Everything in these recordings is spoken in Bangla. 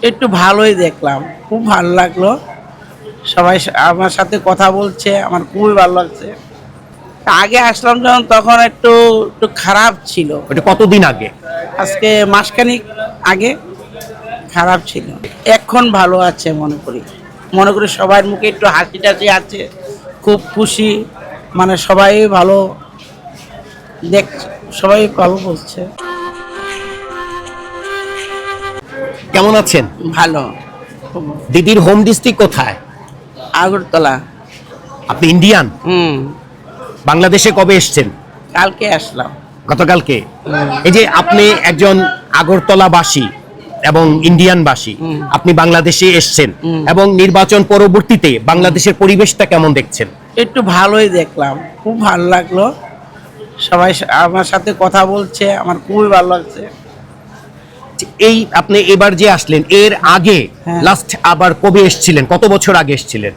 একটু ভালোই দেখলাম, খুব ভালো লাগলো। সবাই আমার সাথে কথা বলছে, আমার খুবই ভালো লাগছে। আগে আসলাম যখন তখন একটু একটু খারাপ ছিল। ওটা কতদিন আগে? আজকে মাসখানেক আগে খারাপ ছিল। এখন ভালো আছে মনে করি সবার মুখে একটু হাসি টাসি আছে, খুব খুশি। মানে সবাই ভালো দেখ, সবাই ভালো বলছে। কেমন আছেন? ভালো। দিদির হোম ডিস্ট্রিক্ট কোথায়? আগরতলা। আপনি ইন্ডিয়ান? হুম। বাংলাদেশে কবে এসেছেন? কালকে আসলাম। গতকালকে। এই যে আপনি একজন আগরতলাবাসী এবং ইন্ডিয়ানবাসী, আপনি বাংলাদেশে এসেছেন এবং নির্বাচন পরবর্তীতে বাংলাদেশের পরিবেশটা কেমন দেখছেন? একটু ভালোই দেখলাম, খুব ভালো লাগলো। সবাই আমার সাথে কথা বলছে, আমার খুবই ভালো লাগছে। এই আপনি এবার যে আসলেন, এর আগে হ্যাঁ। লাস্ট আবার কবে এসেছিলেন? কত বছর আগে এসেছিলেন?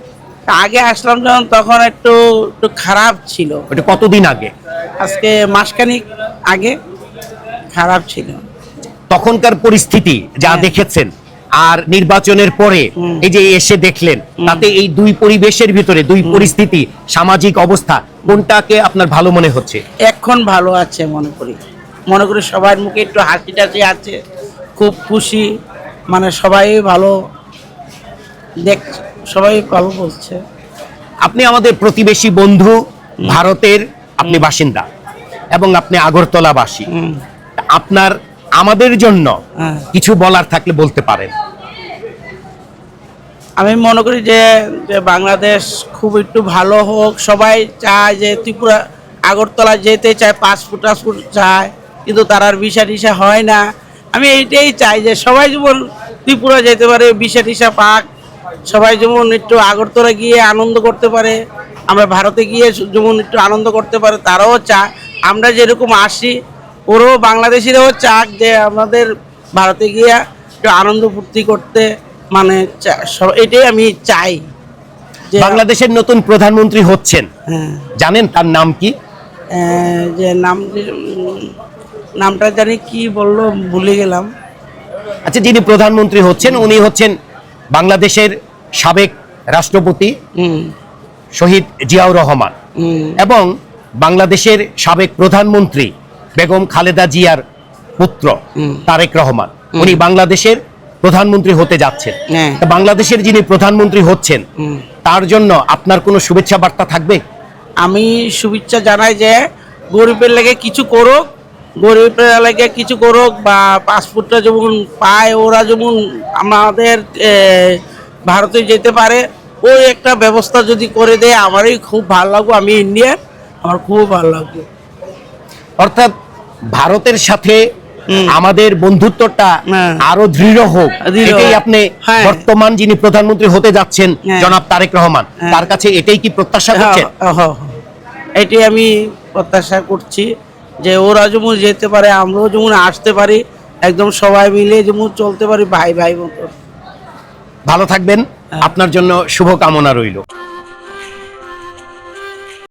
আগে আসলাম যখন তখন একটু একটু খারাপ ছিল। ওটা কতদিন আগে? আজকে মাসখানেক আগে খারাপ ছিল। তখনকার পরিস্থিতি যা হ্যাঁ। দেখেছেন আর নির্বাচনের পরে এই যে এসে দেখলেন, তাতে এই দুই পরিবেশের ভিতরে দুই পরিস্থিতি, সামাজিক অবস্থা, কোনটাকে আপনার ভালো মনে হচ্ছে? এখন ভালো আছে মনে করি সবার মুখে একটু হাসি টাসি আছে, খুব খুশি। মানে সবাই ভালো দেখ, সবাই ভালো বলছে। আপনি আমাদের প্রতিবেশী বন্ধু, ভারতের আপনি বাসিন্দা এবং আপনি আগরতলাবাসী। হুম। আপনার আমাদের জন্য হ্যাঁ। কিছু বলার থাকলে বলতে পারেন। আমি মনে করি যে যে বাংলাদেশ খুব একটু ভালো হোক। সবাই চায় যে ত্রিপুরা আগরতলা যেতে চায়, পাসপোর্ট টাসপোর্ট চায়, কিন্তু তার আর ভিসা টিসা হয় না। আমি এইটাই চাই যে সবাই যেমন ত্রিপুরা যেতে পারে, ভিসা টিসা পাক। সবাই যেমন একটু আগরতলা গিয়ে আনন্দ করতে পারে, আমরা ভারতে গিয়ে যেমন একটু আনন্দ করতে পারে, তারাও চায়। আমরা যেরকম আসি, ওরাও বাংলাদেশিরাও চাক যে আমাদের ভারতে গিয়ে একটু আনন্দ ফুর্তি করতে। মানে এটাই আমি চাই যে বাংলাদেশের নতুন প্রধানমন্ত্রী হচ্ছেন, হ্যাঁ, জানেন তার নাম কি? যে নামটা জানি কি বললো, ভুলে গেলাম। আচ্ছা, যিনি প্রধানমন্ত্রী হচ্ছেন উনি হচ্ছেন বাংলাদেশের সাবেক রাষ্ট্রপতি হুম। শহীদ জিয়াউর রহমান হুম। এবং বাংলাদেশের সাবেক প্রধানমন্ত্রী বেগম খালেদা জিয়ার পুত্র তারেক রহমান। উনি বাংলাদেশের প্রধানমন্ত্রী হতে যাচ্ছেন। হ্যাঁ। তা বাংলাদেশের যিনি প্রধানমন্ত্রী হচ্ছেন তার জন্য আপনার কোনো শুভেচ্ছা বার্তা থাকবে? আমি শুভেচ্ছা জানাই যে গরিবের লেগে কিছু করুক, গরিবের লেগে কিছু করুক, বা পাসপোর্টটা যেমন পায় ওরা, যেমন আমাদের ভারতে যেতে পারে, ওই একটা ব্যবস্থা যদি করে দেয় আমারই খুব ভালো লাগবে। আমি ইন্ডিয়ান, আমার খুব ভালো লাগবে। অর্থাৎ ভারতের সাথে আমাদের বন্ধুত্বটা হ্যাঁ। আরো দৃঢ় হোক, দৃঢ় এটাই হোক। আপনি হ্যাঁ। বর্তমান যিনি প্রধানমন্ত্রী হতে যাচ্ছেন হ্যাঁ। জনাব তারেক রহমান, হ্যাঁ। তার কাছে এটাই কি প্রত্যাশা করছেন? এটাই আমি প্রত্যাশা করছি যে ওরা যেমন যেতে পারে, আমরাও যেমন আসতে পারি, একদম সবাই মিলে যেমন চলতে পারি ভাই ভাই মতো। ভালো থাকবেন, আপনার জন্য শুভকামনা রইল।